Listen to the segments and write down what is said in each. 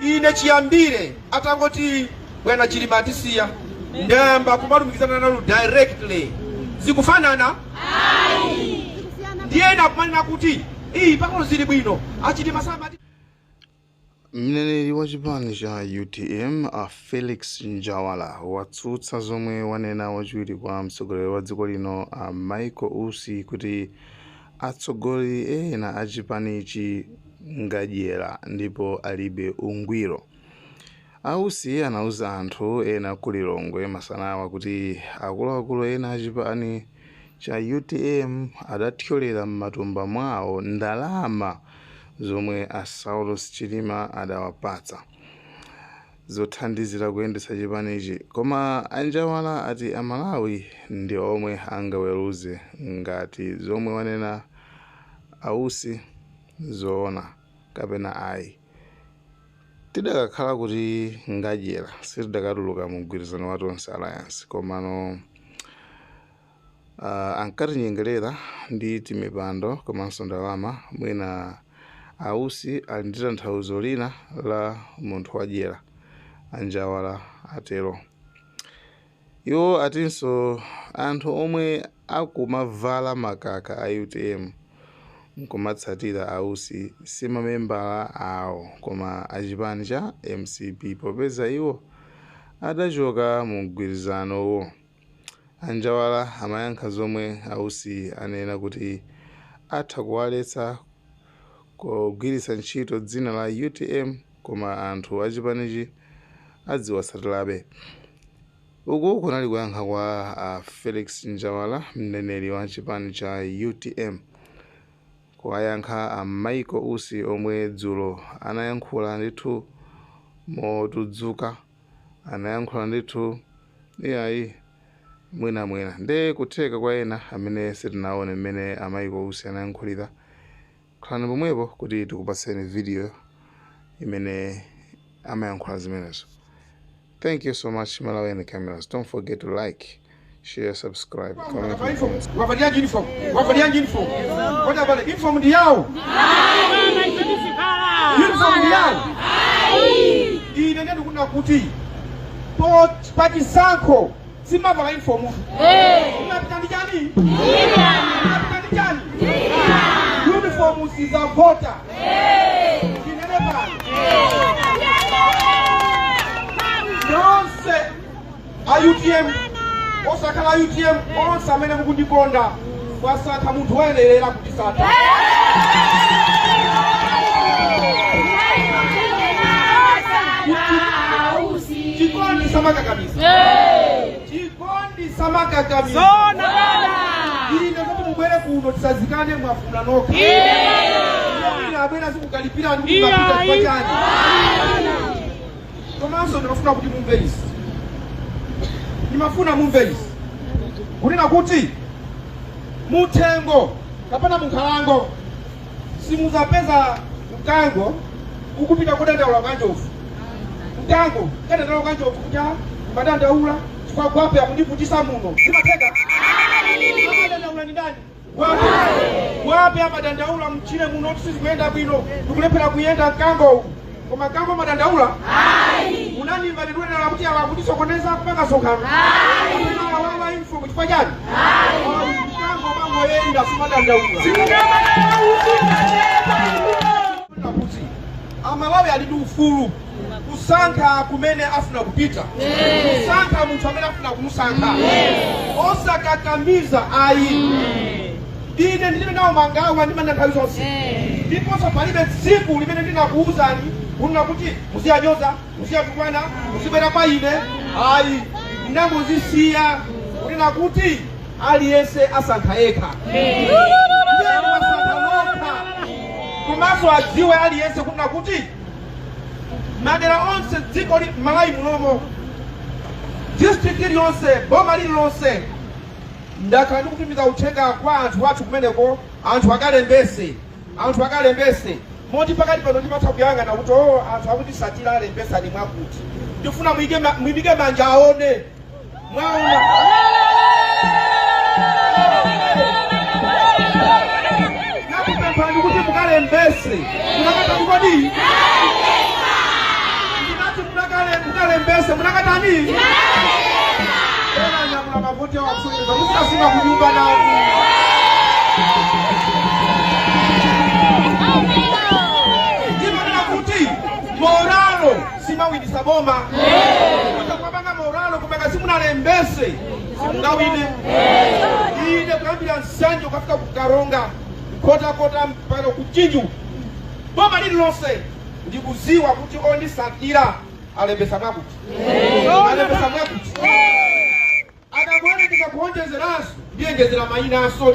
ine chiyambire atangoti bwana Chilima atisiya ndamba kumalumikizana nalo directly zikufanana ndiye nakumanena kuti iyi pakolo zili bwino Achilima samati. Mneneri wa chipani cha UTM Felix Njawala watsutsa zomwe wanena wachiwiri kwa mtsogoleri wa dziko lino Michael Usi kuti atsogoleri ena a chipanichi ngadyera ndipo alibe ungwiro. Usi anauza anthu ena ku Lilongwe masanawa kuti akuluakulu ena a chipani cha UTM adathyolera m'matumba mwawo ndalama zomwe a Saulos Chilima adawapatsa zothandizira kuyendetsa chipanichi. Koma Anjawala ati Amalawi ndi omwe angaweruze ngati zomwe wanena Usi zoona kapena ayi. Tidakakhala kuti ngadyera sitidakatuluka mu mgwirizano wa Tonse Alliance, komano ankatinyengerera ndi timipando komanso ndalama mwina Usi ali ndi tanthauzo lina la munthu wadyera. Anjawala atero. Iwo atinso anthu omwe akumavala makaka a UTM nkumatsatira Usi si mamembala awo koma achipani cha MCP popeza iwo adachoka mu mgwirizanowo. Anjawala amayankha zomwe Usi anena kuti atha kuwaletsa kugwiritsa ntchito dzina la UTM koma anthu achipanichi adziwatsatirabe. Uku kunali kuyankha kwa Felix Njawala, mneneri wa chipani cha UTM, kuyankha Michael Usi omwe dzulo anayankhula ndithu motudzuka, anayankhula ndithu iyayi mwina nde kutheka kwa ena amene sitinaone mmene Michael Usi anayankhulira. Khalani pomwepo kuti tikupatseni video imene amayankhula zimenezo. Thank you so much, Malawi and the cameras. Don't forget to like, share, subscribe, comment. Wavalia uniform. What about the uniform ndi yao? Uniform ndi yao. Ine ndio kuna kuti pati sanko simavala uniform. Unapita ndani? Uniform is a voter. Nonse UTM osakala UTM onse amene mukundikonda kwasatha munthu woyenera kutisatha. Chikondi samakakamiza. Ine kuti mubwere kuno tisazikane mwafuna noka. Ine abwera sikukalipira ndi kupita chipachani. Komanso ndinafuna kuti mumve isi. Nimafuna mumve isi. Kunena kuti mutengo kapana munkhalango simuzapeza mkango ukupita kudandaula kanjofu. Mkango kudandaula kanjofu kuja madandaula kwa gwape akundiputisa muno. Simateka. Madandaula ni ndani? Gwape amadandaula mchine muno tusisi kuenda bwino. Tukulepera kuyenda mkango. Koma kango madandaula? Unani mbadidwe na labuti ya labuti sokoneza kupanga sokano. Kuna wawa info kuchipajani? Kango mango yenda sumadandaula. Amalawi alidu ufuru. Kusanka kumene afuna kupita. Kusanka mtu amene afuna kumusanka. Osa kakamiza ayi. Ine ndime nao mangawa ndime nantalizonsi. Ndiposa palibe siku limene ndina kuuzani. Kuna kuti musiyanyoza, musiyatukwana, musibera paine. Ayi, ndamuzisiya. Kunena kuti aliyese asankha eka. Ndiye asankha loka. Kumaso adziwe aliyese kuna kuti madera onse dziko Malawi munomo. District iliyonse, boma lililonse. Ndakhala ndikutumiza uthenga kwa anthu athu kumeneko, anthu akalembese. Moti pakati pano ndipatha kuyang'ana kuti anthu akuti satira alembesa ni mwakuti. Ndifuna mwibike manja aone. Mwaona. Nakupempha ndikuti mukalembese. Munakata kukodi? kodi? Ena nyamula mavoti wa kusogeza. Musikasunga kunyumba na moralo simawini saboma kwabanga moralo kumeka simunalembese simungawine ine kuyambira nsanje ukafika kukaronga kota mpaka kuchinju boma lililonse ndikuziwa kuti ondisatira alembesa mwakuti alembesa mwakuti akabone ndikakuonjezeraso ndiyengezera mayinaso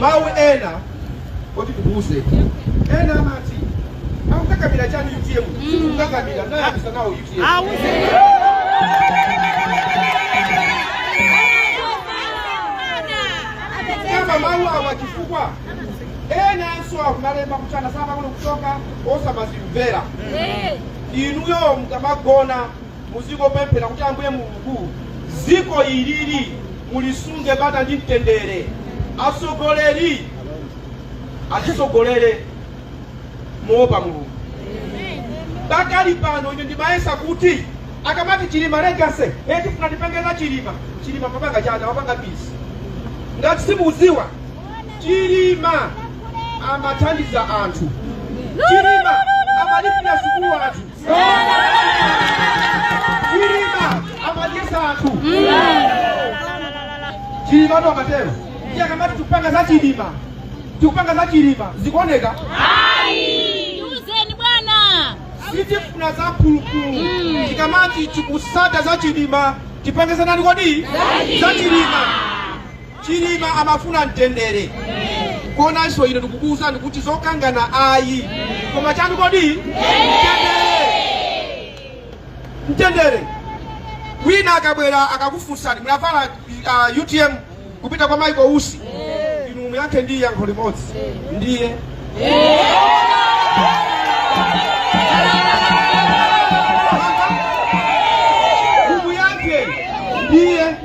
mawe ena oti kubuze ena mati akukakabira chani UTM sikukakabira naye abisanao UTM kama mawe awachifukwa ena anso akumalemba kuchana sama kuno kutoka osa mazimvera inuyo mkamagona muziko pempera kuti ambuye Mulungu ziko ilili mulisunge bata ndi mtendere asogoleri atisogolere muopa Mulungu bakali pano ine ndimaesa kuti akamati chilima legase eti funatipengeza chilima papanga chana wapanga pisi ngati simuziwa chilima amathandiza anthu chilima amalipira sukulu anthu chilima amadyesa anthu chilima ndo amatero akamati tupanga za chilima zikuoneka uzeni bwana sitifuna za pulupulu tikamati tikusata za chilima tipangeza nani kodi za chilima amafuna mtendere kona iso ine ndikukuza ndikuti zokangana ayi koma chanu kodi mtendere wina akabwera akakufunsani mnavala UTM kupita kwa Michael Usi inumu yake ndiye yanko limodzi ndiye ngumu yake ndiye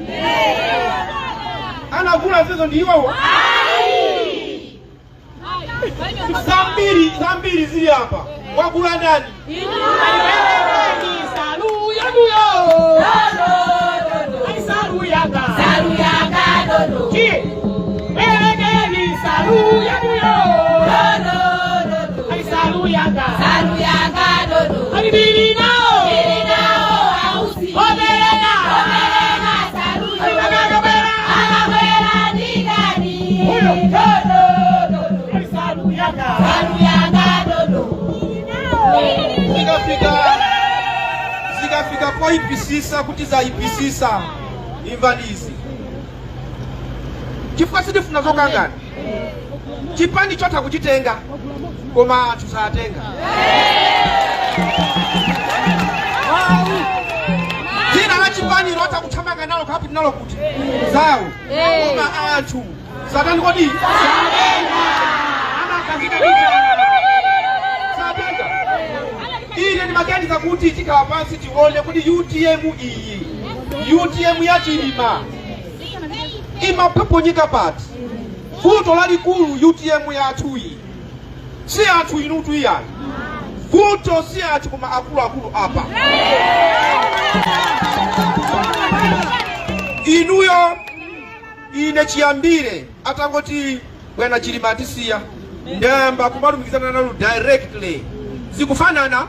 anakula zizo ndiwo zambiri zili hapa wakula nani salu yaga dodo ki megeni salu yaga dodo abiri nao ausi oberena salu yaga digani dodo salu yaga dodo zikafika kwa ipisisa kuti za ipisisa imvanizi chifukwa sitifuna zokangana chipani chota kuchitenga koma tusatenga jina la chipani lota kuthamanga nalo kaputi nalo kuti zawo koma anthu satani kodi satenga ine ni maganiza kuti chikawa pansi tione kuti UTM iyi UTM ya chilima imapoponyika pati vuto lalikulu UTM ya athuyi si anthu inutu iyayi vuto si anthu koma akulu apa inuyo ine chiyambire atangoti bwana chilima atisiya ndamba kumalumikizana nalo directly zikufanana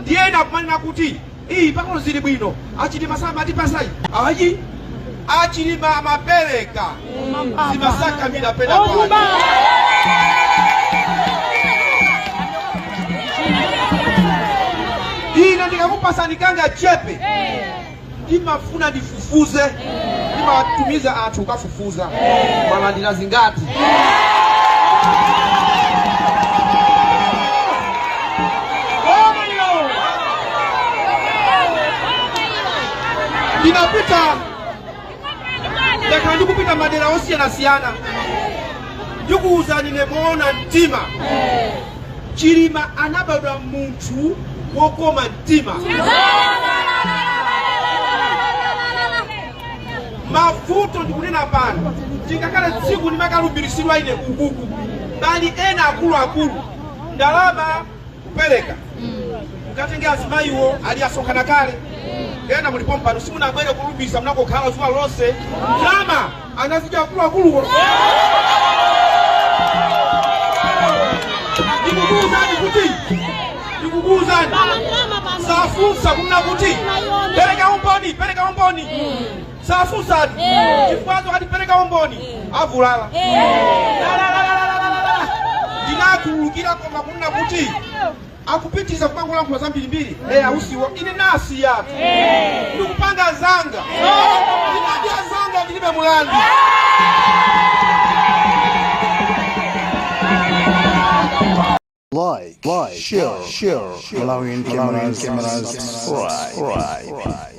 ndiye nakumanena kuti iyi pakolo zili bwino achilima sama atipasai ayi achilima amapereka zimasaka mila pena pale ina ndikakupasa nikanga chepe ndimafuna ndifufuze ndimatumiza anthu kafufuza mwana ndinazingati ndinapita ndakhala ndikupita madera osiyanasiyana ndikuuza ninemuona mtima chilima anabadwa munthu wokoma mtima mavuto ndikunena pano tingakhala tsiku ndimakalumbiritsidwa ine ukuku bali ena akulu ndalama kupereka mukatenge azimayiwo ali asonkhana kale ena mulipo mpano simunabwere kulubisa munakokhala zuwa lonse ndalama anazidya akuluakuluwo ndikukuuzani safunsa kumna kuti pereka umboni safunsani chifukwazo kati pereka umboni avulala ndinakhululukira koma kumna kuti akupitisa kupangulankhula zambirimbiri ausiwo ine nasi yatu ndikupanga zanga ndinadya zanga ndilibe mulandu Like, share, Malawian Cameras, subscribe.